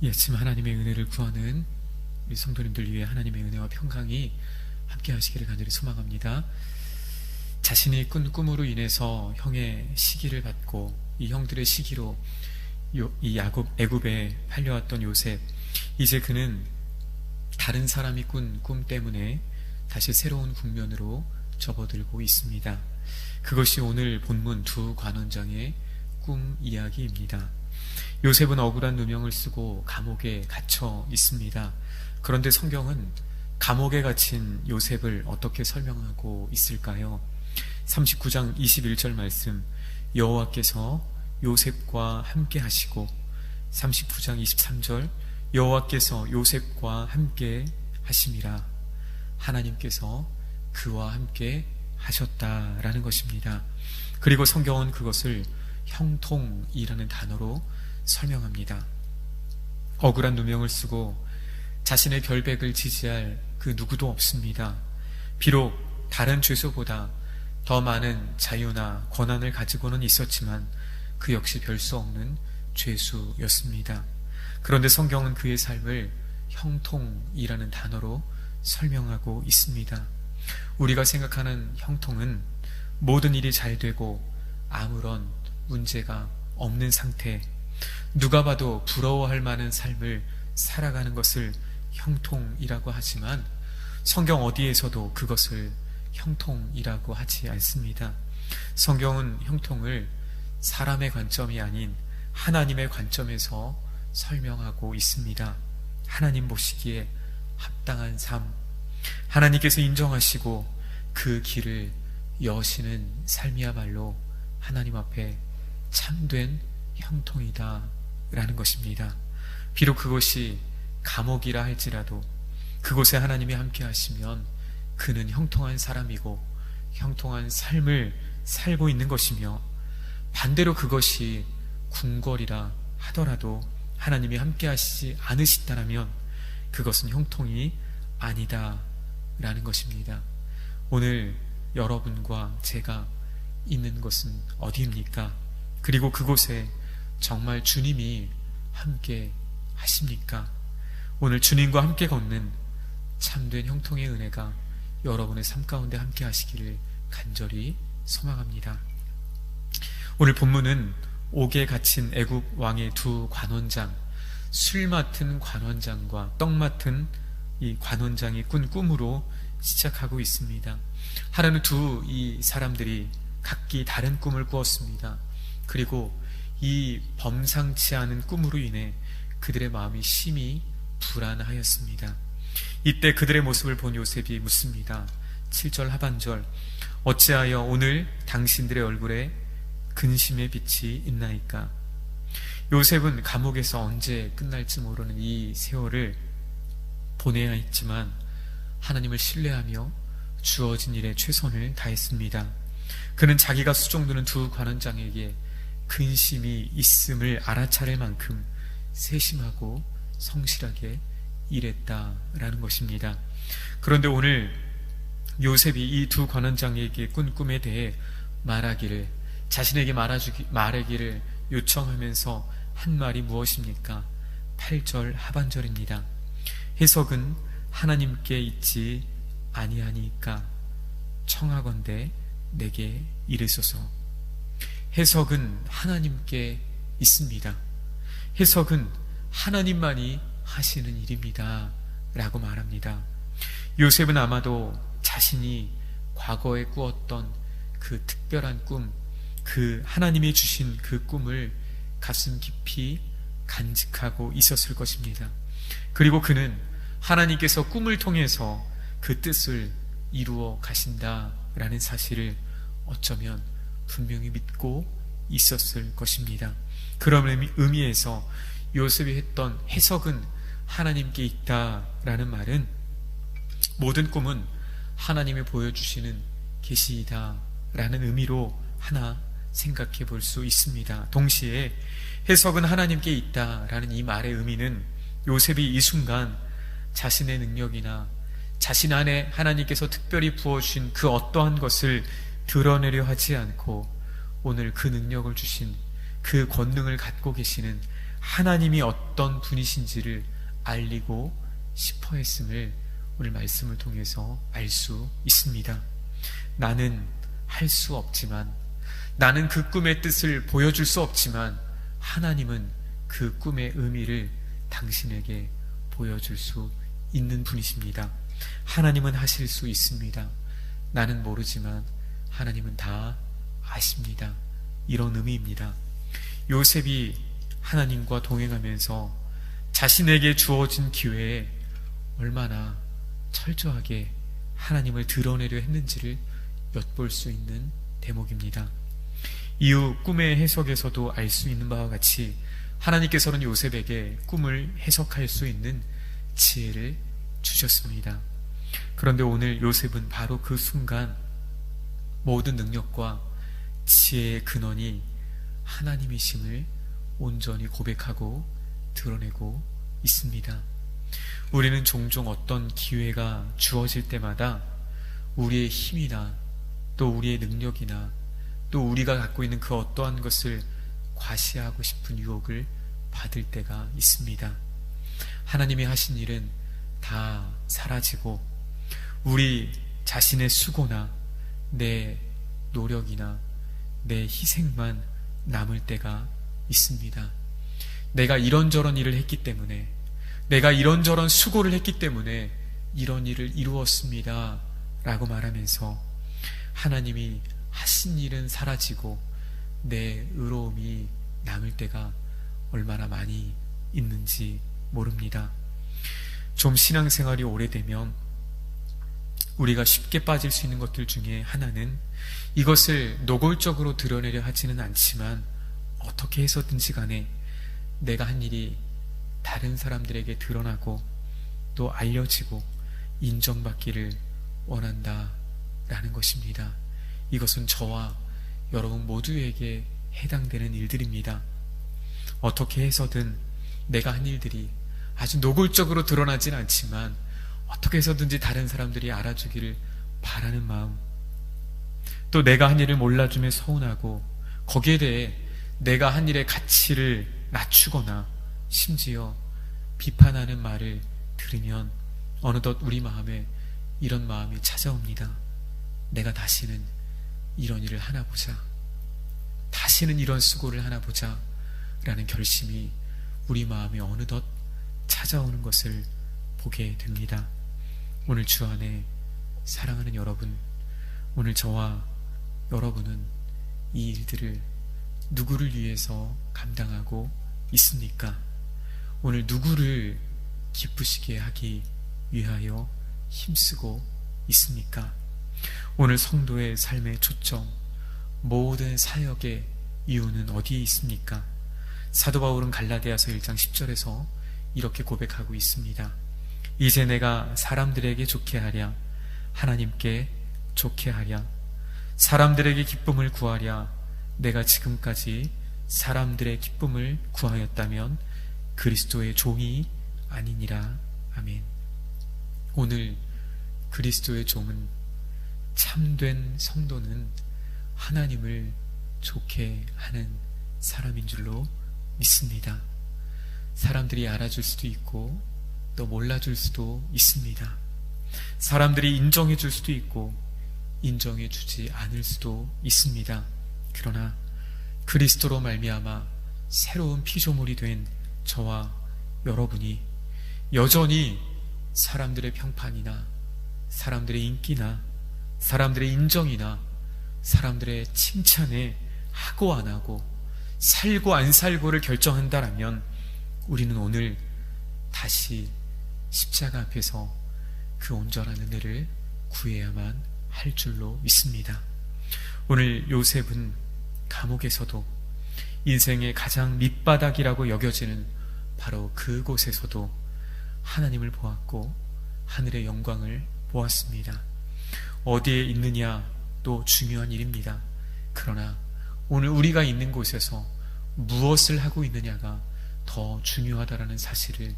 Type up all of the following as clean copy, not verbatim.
이 아침 하나님의 은혜를 구하는 우리 성도님들 위해 하나님의 은혜와 평강이 함께 하시기를 간절히 소망합니다. 자신이 꾼 꿈으로 인해서 형의 시기를 받고 이 형들의 시기로 이 애굽에 팔려왔던 요셉, 이제 그는 다른 사람이 꾼 꿈 때문에 다시 새로운 국면으로 접어들고 있습니다. 그것이 오늘 본문 두 관원장의 꿈 이야기입니다. 요셉은 억울한 누명을 쓰고 감옥에 갇혀 있습니다. 그런데 성경은 감옥에 갇힌 요셉을 어떻게 설명하고 있을까요? 39장 21절 말씀, 여호와께서 요셉과 함께 하시고, 39장 23절, 여호와께서 요셉과 함께 하심이라, 하나님께서 그와 함께 하셨다라는 것입니다. 그리고 성경은 그것을 형통이라는 단어로 설명합니다. 억울한 누명을 쓰고 자신의 결백을 지지할 그 누구도 없습니다. 비록 다른 죄수보다 더 많은 자유나 권한을 가지고는 있었지만 그 역시 별 수 없는 죄수였습니다. 그런데 성경은 그의 삶을 형통이라는 단어로 설명하고 있습니다. 우리가 생각하는 형통은 모든 일이 잘 되고 아무런 문제가 없는 상태, 누가 봐도 부러워할 만한 삶을 살아가는 것을 형통이라고 하지만 성경 어디에서도 그것을 형통이라고 하지 않습니다. 성경은 형통을 사람의 관점이 아닌 하나님의 관점에서 설명하고 있습니다. 하나님 보시기에 합당한 삶, 하나님께서 인정하시고 그 길을 여시는 삶이야말로 하나님 앞에 참된 형통이다 라는 것입니다. 비록 그것이 감옥이라 할지라도 그곳에 하나님이 함께 하시면 그는 형통한 사람이고 형통한 삶을 살고 있는 것이며, 반대로 그것이 궁궐이라 하더라도 하나님이 함께 하시지 않으시다면 그것은 형통이 아니다 라는 것입니다. 오늘 여러분과 제가 있는 곳은 어디입니까? 그리고 그곳에 정말 주님이 함께 하십니까? 오늘 주님과 함께 걷는 참된 형통의 은혜가 여러분의 삶 가운데 함께 하시기를 간절히 소망합니다. 오늘 본문은 옥에 갇힌 애굽 왕의 두 관원장, 술 맡은 관원장과 떡 맡은 이 관원장이 꾼 꿈으로 시작하고 있습니다. 하루는 이 사람들이 각기 다른 꿈을 꾸었습니다. 그리고 이 범상치 않은 꿈으로 인해 그들의 마음이 심히 불안하였습니다. 이때 그들의 모습을 본 요셉이 묻습니다. 7절 하반절, 어찌하여 오늘 당신들의 얼굴에 근심의 빛이 있나이까? 요셉은 감옥에서 언제 끝날지 모르는 이 세월을 보내야 했지만 하나님을 신뢰하며 주어진 일에 최선을 다했습니다. 그는 자기가 수종드는 두 관원장에게 근심이 있음을 알아차릴 만큼 세심하고 성실하게 일했다라는 것입니다. 그런데 오늘 요셉이 이 두 관원장에게 꾼 꿈에 대해 자신에게 말하기를 요청하면서 한 말이 무엇입니까? 8절 하반절입니다. 해석은 하나님께 있지 아니하니까 청하건대 내게 이르소서. 해석은 하나님께 있습니다. 해석은 하나님만이 하시는 일입니다 라고 말합니다. 요셉은 아마도 자신이 과거에 꾸었던 그 특별한 꿈, 그 하나님이 주신 그 꿈을 가슴 깊이 간직하고 있었을 것입니다. 그리고 그는 하나님께서 꿈을 통해서 그 뜻을 이루어 가신다라는 사실을 어쩌면 분명히 믿고 있었을 것입니다. 그런 의미에서 요셉이 했던 해석은 하나님께 있다라는 말은 모든 꿈은 하나님이 보여주시는 계시이다라는 의미로 하나 생각해 볼 수 있습니다. 동시에 해석은 하나님께 있다라는 이 말의 의미는 요셉이 이 순간 자신의 능력이나 자신 안에 하나님께서 특별히 부어주신 그 어떠한 것을 드러내려 하지 않고 오늘 그 능력을 주신, 그 권능을 갖고 계시는 하나님이 어떤 분이신지를 알리고 싶어 했음을 오늘 말씀을 통해서 알 수 있습니다. 나는 할 수 없지만, 나는 그 꿈의 뜻을 보여줄 수 없지만, 하나님은 그 꿈의 의미를 당신에게 보여줄 수 있는 분이십니다. 하나님은 하실 수 있습니다. 나는 모르지만 하나님은 다 아십니다. 이런 의미입니다. 요셉이 하나님과 동행하면서 자신에게 주어진 기회에 얼마나 철저하게 하나님을 드러내려 했는지를 엿볼 수 있는 대목입니다. 이후 꿈의 해석에서도 알 수 있는 바와 같이 하나님께서는 요셉에게 꿈을 해석할 수 있는 지혜를 주셨습니다. 그런데 오늘 요셉은 바로 그 순간 모든 능력과 지혜의 근원이 하나님이심을 온전히 고백하고 드러내고 있습니다. 우리는 종종 어떤 기회가 주어질 때마다 우리의 힘이나 또 우리의 능력이나 또 우리가 갖고 있는 그 어떠한 것을 과시하고 싶은 유혹을 받을 때가 있습니다. 하나님이 하신 일은 다 사라지고 우리 자신의 수고나 내 노력이나 내 희생만 남을 때가 있습니다. 내가 이런저런 일을 했기 때문에, 내가 이런저런 수고를 했기 때문에 이런 일을 이루었습니다 라고 말하면서 하나님이 하신 일은 사라지고 내 의로움이 남을 때가 얼마나 많이 있는지 모릅니다. 좀 신앙생활이 오래되면 우리가 쉽게 빠질 수 있는 것들 중에 하나는 이것을 노골적으로 드러내려 하지는 않지만 어떻게 해서든지 간에 내가 한 일이 다른 사람들에게 드러나고 또 알려지고 인정받기를 원한다라는 것입니다. 이것은 저와 여러분 모두에게 해당되는 일들입니다. 어떻게 해서든 내가 한 일들이 아주 노골적으로 드러나진 않지만 어떻게 해서든지 다른 사람들이 알아주기를 바라는 마음, 또 내가 한 일을 몰라주며 서운하고 거기에 대해 내가 한 일의 가치를 낮추거나 심지어 비판하는 말을 들으면 어느덧 우리 마음에 이런 마음이 찾아옵니다. 내가 다시는 이런 일을 하나 보자, 다시는 이런 수고를 하나 보자 라는 결심이 우리 마음에 어느덧 찾아오는 것을 보게 됩니다. 오늘 주 안에 사랑하는 여러분, 오늘 저와 여러분은 이 일들을 누구를 위해서 감당하고 있습니까? 오늘 누구를 기쁘시게 하기 위하여 힘쓰고 있습니까? 오늘 성도의 삶의 초점, 모든 사역의 이유는 어디에 있습니까? 사도 바울은 갈라디아서 1장 10절에서 이렇게 고백하고 있습니다. 이제 내가 사람들에게 좋게 하랴, 하나님께 좋게 하랴, 사람들에게 기쁨을 구하랴. 내가 지금까지 사람들의 기쁨을 구하였다면 그리스도의 종이 아니니라. 아멘. 오늘 그리스도의 종은, 참된 성도는 하나님을 좋게 하는 사람인 줄로 믿습니다. 사람들이 알아줄 수도 있고 또 몰라줄 수도 있습니다. 사람들이 인정해 줄 수도 있고 인정해 주지 않을 수도 있습니다. 그러나 그리스도로 말미암아 새로운 피조물이 된 저와 여러분이 여전히 사람들의 평판이나 사람들의 인기나 사람들의 인정이나 사람들의 칭찬에 하고 안 하고 살고 안 살고를 결정한다라면 우리는 오늘 다시 십자가 앞에서 그 온전한 은혜를 구해야만 할 줄로 믿습니다. 오늘 요셉은 감옥에서도 인생의 가장 밑바닥이라고 여겨지는 바로 그곳에서도 하나님을 보았고 하늘의 영광을 보았습니다. 어디에 있느냐 또 중요한 일입니다. 그러나 오늘 우리가 있는 곳에서 무엇을 하고 있느냐가 더 중요하다라는 사실을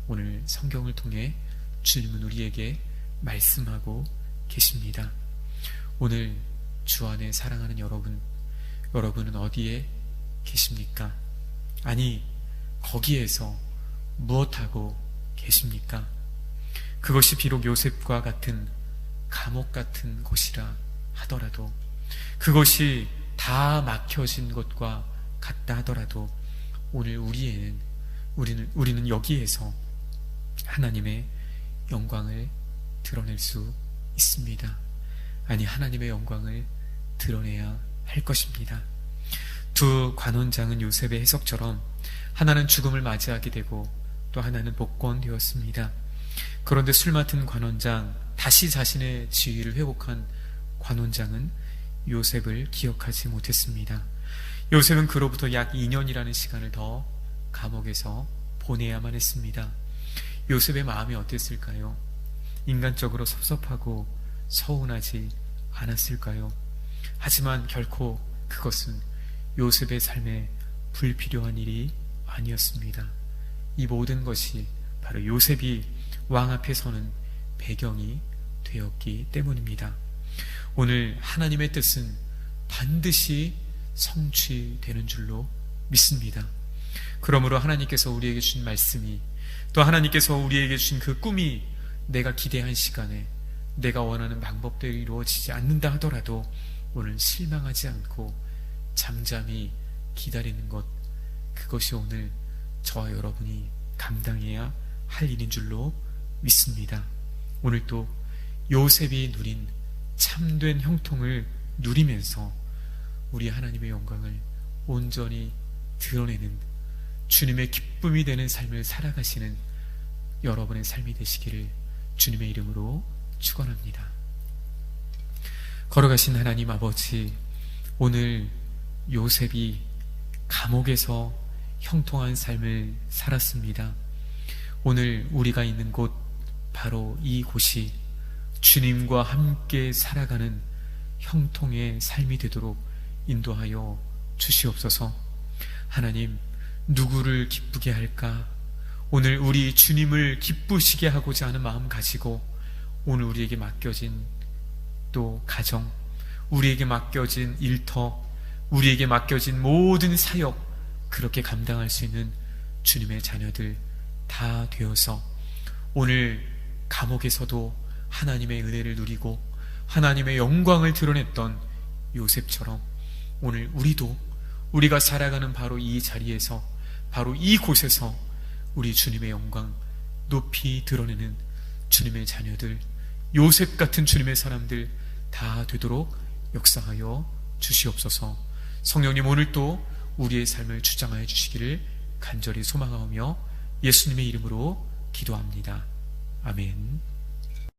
오늘 성경을 통해 주님은 우리에게 말씀하고 계십니다. 오늘 주 안에 사랑하는 여러분, 여러분은 어디에 계십니까? 아니, 거기에서 무엇하고 계십니까? 그것이 비록 요셉과 같은 감옥 같은 곳이라 하더라도, 그것이 다 막혀진 것과 같다 하더라도, 오늘 우리는 여기에서 하나님의 영광을 드러낼 수 있습니다. 아니, 하나님의 영광을 드러내야 할 것입니다. 두 관원장은 요셉의 해석처럼 하나는 죽음을 맞이하게 되고 또 하나는 복권되었습니다. 그런데 술 맡은 관원장, 다시 자신의 지위를 회복한 관원장은 요셉을 기억하지 못했습니다. 요셉은 그로부터 약 2년이라는 시간을 더 감옥에서 보내야만 했습니다. 요셉의 마음이 어땠을까요? 인간적으로 섭섭하고 서운하지 않았을까요? 하지만 결코 그것은 요셉의 삶에 불필요한 일이 아니었습니다. 이 모든 것이 바로 요셉이 왕 앞에 서는 배경이 되었기 때문입니다. 오늘 하나님의 뜻은 반드시 성취되는 줄로 믿습니다. 그러므로 하나님께서 우리에게 주신 말씀이, 또 하나님께서 우리에게 주신 그 꿈이 내가 기대한 시간에 내가 원하는 방법대로 이루어지지 않는다 하더라도 오늘 실망하지 않고 잠잠히 기다리는 것, 그것이 오늘 저와 여러분이 감당해야 할 일인 줄로 믿습니다. 오늘 또 요셉이 누린 참된 형통을 누리면서 우리 하나님의 영광을 온전히 드러내는 주님의 기쁨이 되는 삶을 살아가시는 여러분의 삶이 되시기를 주님의 이름으로 축원합니다. 걸어가신 하나님 아버지, 오늘 요셉이 감옥에서 형통한 삶을 살았습니다. 오늘 우리가 있는 곳, 바로 이 곳이 주님과 함께 살아가는 형통의 삶이 되도록 인도하여 주시옵소서. 하나님, 누구를 기쁘게 할까? 오늘 우리 주님을 기쁘시게 하고자 하는 마음 가지고 오늘 우리에게 맡겨진 또 가정, 우리에게 맡겨진 일터, 우리에게 맡겨진 모든 사역, 그렇게 감당할 수 있는 주님의 자녀들 다 되어서 오늘 감옥에서도 하나님의 은혜를 누리고 하나님의 영광을 드러냈던 요셉처럼 오늘 우리가 살아가는 바로 이 자리에서, 바로 이곳에서 우리 주님의 영광 높이 드러내는 주님의 자녀들, 요셉 같은 주님의 사람들 다 되도록 역사하여 주시옵소서. 성령님, 오늘 또 우리의 삶을 주장하여 주시기를 간절히 소망하며 예수님의 이름으로 기도합니다. 아멘.